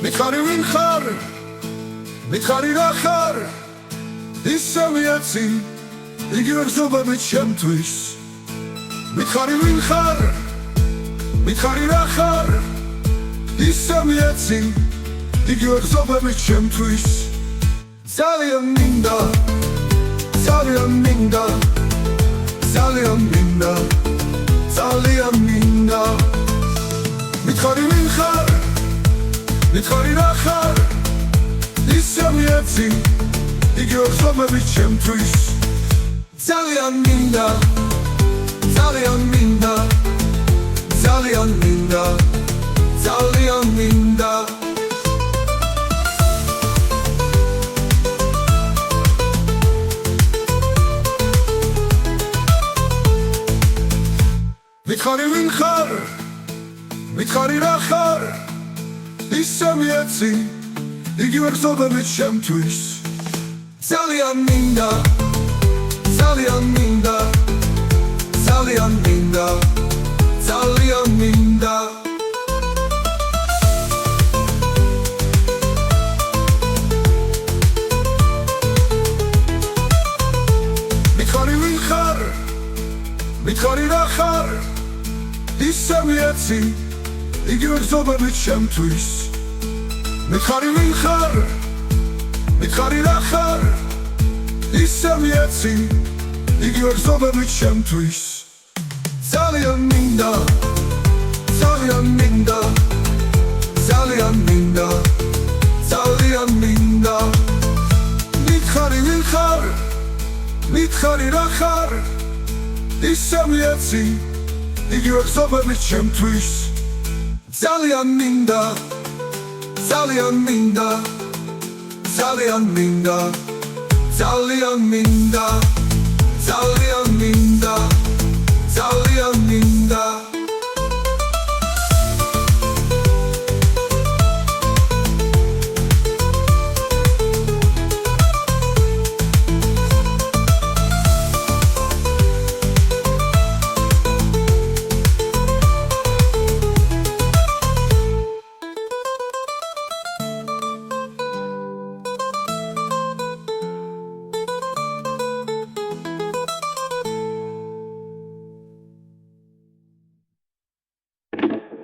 მითხარი ვინ ხარ, მითხარი რა ხარ, ისევ იცი, იგივე გზობები ჩემთვის. მითხარი ვინ ხარ, მითხარი რა ხარ, ისევ იცი, იგივე გზობები ჩემთვის. ძალიან მინდა, ძალიან მინდა, ძალიან მინდა, ძალიან მინდა. მითხარი ვინ ხარ, მითხარი რა ხარ, ისევ იცი, იგივე გზობები ჩემთვის. ძალიან მინდა, ძალიან მინდა, ძალიან მინდა, ძალიან მინდა. მითხარი ვინ ხარ, მითხარი რა ხარ, ისევ იცი, იგივე გზობები ჩემთვის. ძალიან მინდა, ძალიან მინდა, ძალიან მინდა, ძალიან მინდა. მითხარი ვინ ხარ, მითხარი რა ხარ, ისევ იცი, იგივე გზობები ჩემთვის. მითხარი ვინ ხარ, მითხარი რა ხარ, ისევ იცი, იგივე გზობები ჩემთვის. ძალიან მინდა, ძალიან მინდა, ძალიან მინდა, ძალიან მინდა. მითხარი ვინ ხარ, მითხარი რა ხარ, ისევ იცი, იგივე გზობები ჩემთვის. ძალიან მინდა, ძალიან მინდა, ძალიან მინდა, ძალიან მინდა, ძალიან მინდა, ძალიან მინდა.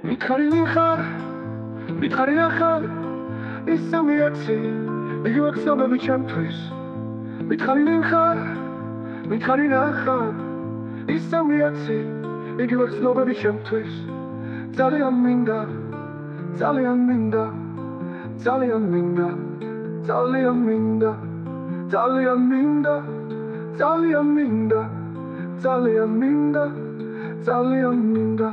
მითხარი ვინ ხარ, მითხარი რა ხარ, ისევ იცი, იგივე გზობები ჩემთვის. მითხარი ვინ ხარ, მითხარი რა ხარ, ისევ იცი, იგივე გზობები ჩემთვის. ძალიან მინდა, ძალიან მინდა, ძალიან მინდა, ძალიან მინდა, ძალიან მინდა, ძალიან მინდა, ძალიან მინდა, ძალიან მინდა.